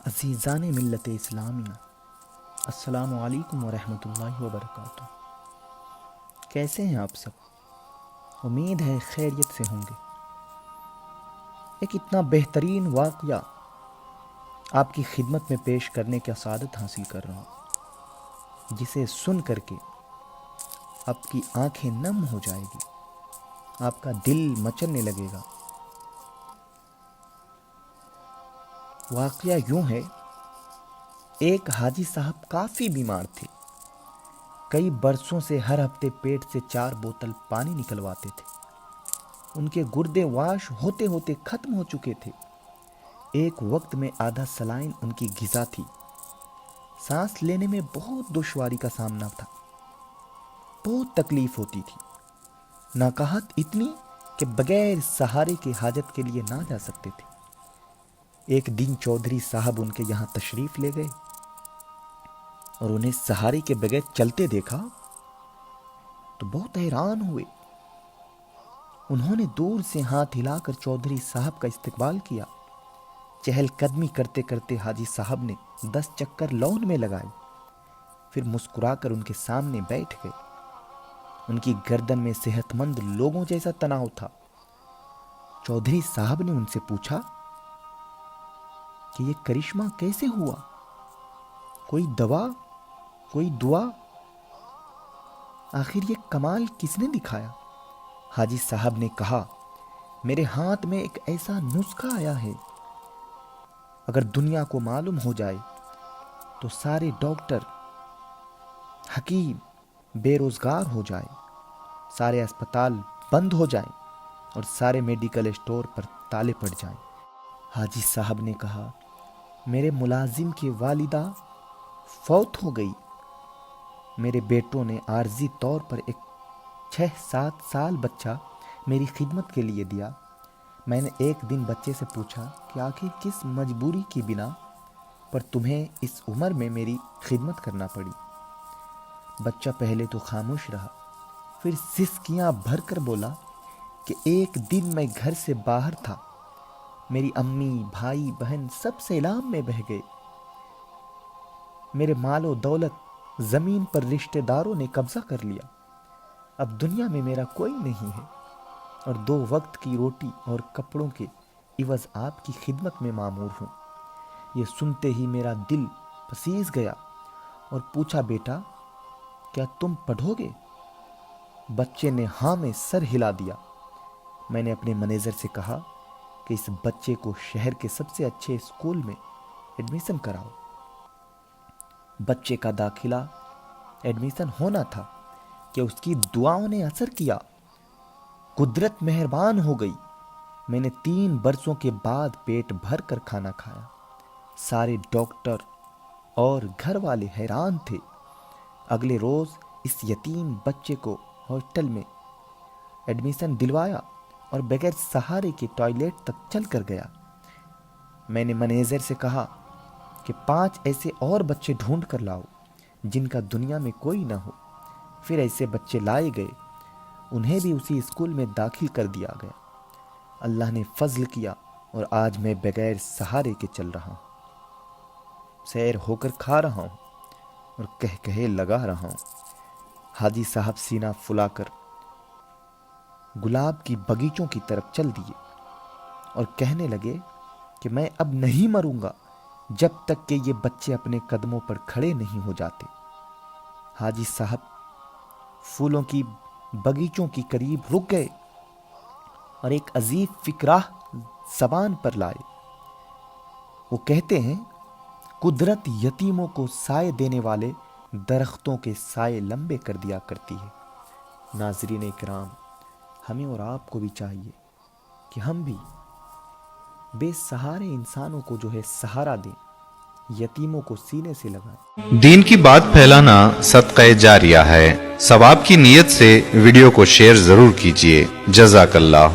عزیزان ملت اسلامیہ، السلام علیکم ورحمۃ اللہ وبرکاتہ۔ کیسے ہیں آپ سب؟ امید ہے خیریت سے ہوں گے۔ ایک اتنا بہترین واقعہ آپ کی خدمت میں پیش کرنے کا سعادت حاصل کر رہا ہوں، جسے سن کر کے آپ کی آنکھیں نم ہو جائے گی، آپ کا دل مچلنے لگے گا۔ واقعہ یوں ہے، ایک حاجی صاحب کافی بیمار تھے۔ کئی برسوں سے ہر ہفتے پیٹ سے 4 بوتل پانی نکلواتے تھے۔ ان کے گردے واش ہوتے ہوتے ختم ہو چکے تھے۔ ایک وقت میں آدھا سلائن ان کی غذا تھی۔ سانس لینے میں بہت دشواری کا سامنا تھا، بہت تکلیف ہوتی تھی۔ ناقاہت اتنی کہ بغیر سہارے کے حاجت کے لیے نہ جا سکتے تھے۔ ایک دن چودھری صاحب ان کے یہاں تشریف لے گئے اور انہیں سہارے کے بغیر چلتے دیکھا تو بہت حیران ہوئے۔ انہوں نے دور سے ہاتھ ہلا کر چودھری صاحب کا استقبال کیا۔ چہل قدمی کرتے کرتے حاجی صاحب نے 10 چکر لون میں لگائے، پھر مسکرا کر ان کے سامنے بیٹھ گئے۔ ان کی گردن میں صحت مند لوگوں جیسا تناؤ تھا۔ چودھری صاحب نے ان سے پوچھا کہ یہ کرشمہ کیسے ہوا؟ کوئی دوا، کوئی دعا؟ آخر یہ کمال کس نے دکھایا؟ حاجی صاحب نے کہا، میرے ہاتھ میں ایک ایسا نسخہ آیا ہے، اگر دنیا کو معلوم ہو جائے تو سارے ڈاکٹر، حکیم بے روزگار ہو جائے، سارے اسپتال بند ہو جائیں اور سارے میڈیکل اسٹور پر تالے پڑ جائیں۔ حاجی صاحب نے کہا، میرے ملازم کی والدہ فوت ہو گئی۔ میرے بیٹوں نے عارضی طور پر ایک 6-7 سال بچہ میری خدمت کے لیے دیا۔ میں نے ایک دن بچے سے پوچھا کہ آخر کس مجبوری کی بنا پر تمہیں اس عمر میں میری خدمت کرنا پڑی؟ بچہ پہلے تو خاموش رہا، پھر سسکیاں بھر کر بولا کہ ایک دن میں گھر سے باہر تھا، میری امی، بھائی، بہن سب سیلاب میں بہہ گئے۔ میرے مال و دولت زمین پر رشتہ داروں نے قبضہ کر لیا۔ اب دنیا میں میرا کوئی نہیں ہے اور 2 وقت کی روٹی اور کپڑوں کے عوض آپ کی خدمت میں مامور ہوں۔ یہ سنتے ہی میرا دل پسیج گیا اور پوچھا، بیٹا کیا تم پڑھو گے؟ بچے نے ہاں میں سر ہلا دیا۔ میں نے اپنے مینیجر سے کہا کہ اس بچے کو شہر کے سب سے اچھے اسکول میں ایڈمیشن کراؤ۔ بچے کا داخلہ ایڈمیشن ہونا تھا کہ اس کی دعاؤں نے اثر کیا۔ قدرت مہربان ہو گئی۔ میں نے 3 برسوں کے بعد پیٹ بھر کر کھانا کھایا۔ سارے ڈاکٹر اور گھر والے حیران تھے۔ اگلے روز اس یتیم بچے کو ہاسٹل میں ایڈمیشن دلوایا اور بغیر سہارے کے ٹوائلٹ تک چل کر گیا۔ میں نے مینیجر سے کہا کہ 5 ایسے اور بچے ڈھونڈ کر لاؤ جن کا دنیا میں کوئی نہ ہو۔ پھر ایسے بچے لائے گئے، انہیں بھی اسی اسکول میں داخل کر دیا گیا۔ اللہ نے فضل کیا اور آج میں بغیر سہارے کے چل رہا ہوں، سیر ہو کر کھا رہا ہوں اور کہے لگا رہا ہوں۔ حاجی صاحب سینہ پھلا کر گلاب کی بغیچوں کی طرف چل دیے اور کہنے لگے کہ میں اب نہیں مروں گا جب تک کہ یہ بچے اپنے قدموں پر کھڑے نہیں ہو جاتے۔ حاجی صاحب پھولوں کی بغیچوں کی قریب رک گئے اور ایک عجیب فکرہ زبان پر لائے۔ وہ کہتے ہیں، قدرت یتیموں کو سائے دینے والے درختوں کے سائے لمبے کر دیا کرتی ہے۔ ناظرین اکرام، ہمیں اور آپ کو بھی چاہیے کہ ہم بھی بے سہارے انسانوں کو جو ہے سہارا دیں، یتیموں کو سینے سے لگائیں۔ دین کی بات پھیلانا صدقہ جاریہ ہے۔ ثواب کی نیت سے ویڈیو کو شیئر ضرور کیجیے۔ جزاک اللہ۔